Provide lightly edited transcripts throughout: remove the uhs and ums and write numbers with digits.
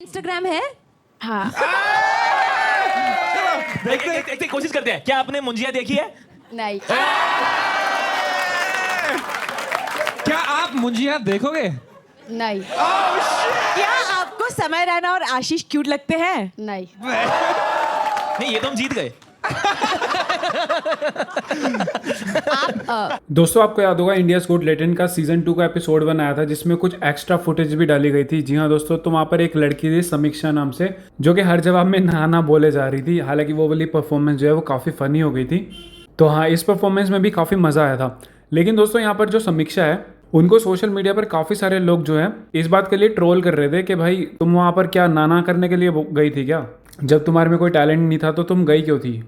Instagram है? हाँ। एक कोशिश करते हैं। क्या आपने मुंजिया देखी है? नहीं। क्या आप मुंजिया देखोगे? नहीं। क्या आपको समय रैना और आशीष क्यूट लगते हैं? नहीं। नहीं, ये तो हम जीत गए। दोस्तों आपको याद होगा इंडियाज गॉट टैलेंट का सीजन 2 का एपिसोड 1 आया था जिसमें कुछ एक्स्ट्रा फुटेज भी डाली गई थी। जी हाँ दोस्तों, तो वहाँ पर एक लड़की थी समीक्षा नाम से, जो कि हर जवाब में ना बोले जा रही थी। हालांकि वो वाली परफॉर्मेंस जो है वो काफ़ी फनी हो गई थी। तो हाँ, इस परफॉर्मेंस में भी काफ़ी मज़ा आया था। लेकिन दोस्तों यहाँ पर जो समीक्षा है, उनको सोशल मीडिया पर काफ़ी सारे लोग जो है इस बात के लिए ट्रोल कर रहे थे कि भाई तुम वहाँ पर क्या नाना करने के लिए गई थी क्या? जब तुम्हारे में कोई टैलेंट नहीं था तो तुम गई क्यों थी?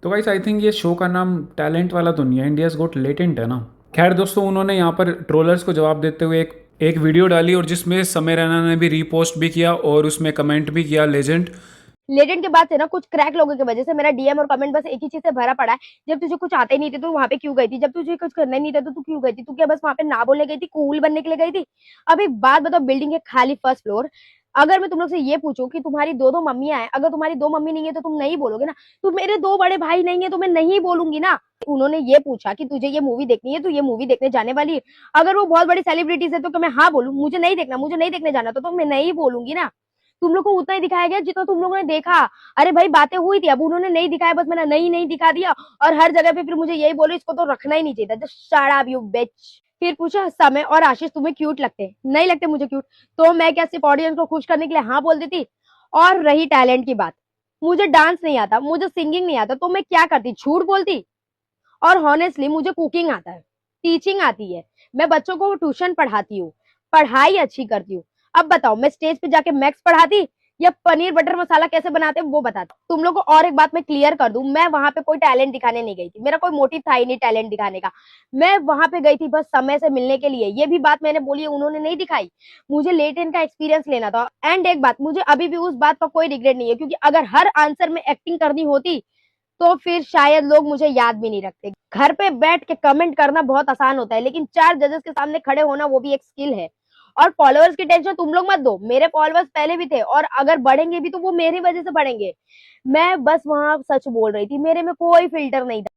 तो गाइस आई थिंक ये शो का नाम टैलेंट वाला तो नहीं है, इंडियाज गॉट टैलेंट है ना। खैर दोस्तों, उन्होंने यहाँ पर ट्रोलर्स को जवाब देते हुए एक वीडियो डाली और जिसमें समय रैना ने भी रीपोस्ट भी किया और उसमें कमेंट भी किया लेजेंड के बाद से ना कुछ क्रैक लोगों की वजह से मेरा डीएम और कमेंट बस एक ही चीज से भरा पड़ा है। जब तुझे कुछ आते नहीं थे तो वहां पे क्यों गई थी? जब तुझे कुछ करना ही नहीं था तो तू क्यों गई थी? तू क्या बस वहां पे ना बोलने गई थी, कूल बनने के लिए गई थी? अब एक बात बताओ, बिल्डिंग है खाली फर्स्ट फ्लोर, अगर मैं तुम लोग से ये पूछूं कि तुम्हारी दो मम्मियां हैं, अगर तुम्हारी दो मम्मी नहीं है तो तुम नहीं बोलोगे ना? तो मेरे दो बड़े भाई नहीं है तो मैं नहीं बोलूंगी ना। उन्होंने ये पूछा कि तुझे ये मूवी देखनी है, तो ये मूवी देखने जाने वाली है। अगर वो बहुत बड़ी सेलिब्रिटीज है तो क्या मैं हाँ बोलूं? मुझे नहीं देखना, मुझे नहीं देखने जाना तो मैं नहीं बोलूंगी ना। तुम लोग को उतना ही दिखाया गया जितना तुम लोगों ने देखा। अरे भाई बातें हुई थी, अब उन्होंने नहीं दिखाया, बस मैंने नहीं दिखा दिया और हर जगह पे फिर मुझे यही बोलो इसको तो रखना ही नहीं चाहिए था। जस्ट शट अप यू बिच। फिर पूछा समय और आशीष तुम्हें क्यूट लगते? नहीं लगते मुझे क्यूट। तो मैं क्या सिर्फ ऑडियंस को खुश करने के लिए हाँ बोल देती? और रही टैलेंट की बात, मुझे डांस नहीं आता, मुझे सिंगिंग नहीं आता, तो मैं क्या करती? झूठ बोलती? और हॉनेस्टली मुझे कुकिंग आता है, टीचिंग आती है, मैं बच्चों को ट्यूशन पढ़ाती हूँ, पढ़ाई अच्छी करती हूँ। अब बताओ मैं स्टेज पे जाके मैथ्स पढ़ाती या पनीर बटर मसाला कैसे बनाते हैं वो बताती? तुम लोग को और एक बात मैं क्लियर कर दूं, मैं वहां पे कोई टैलेंट दिखाने नहीं गई थी, मेरा कोई मोटिव था ही नहीं टैलेंट दिखाने का। मैं वहां पे गई थी बस समय से मिलने के लिए। ये भी बात मैंने बोली है, उन्होंने नहीं दिखाई। मुझे लेटेन का एक्सपीरियंस लेना था। एंड एक बात, मुझे अभी भी उस बात का कोई रिग्रेट नहीं है, क्योंकि अगर हर आंसर में एक्टिंग करनी होती तो फिर शायद लोग मुझे याद भी नहीं रखते। घर पे बैठ के कमेंट करना बहुत आसान होता है, लेकिन 4 जजेस के सामने खड़े होना वो भी एक स्किल है। और फॉलोअर्स की टेंशन तुम लोग मत दो, मेरे फॉलोअर्स पहले भी थे और अगर बढ़ेंगे भी तो वो मेरी वजह से बढ़ेंगे। मैं बस वहां सच बोल रही थी, मेरे में कोई फिल्टर नहीं था।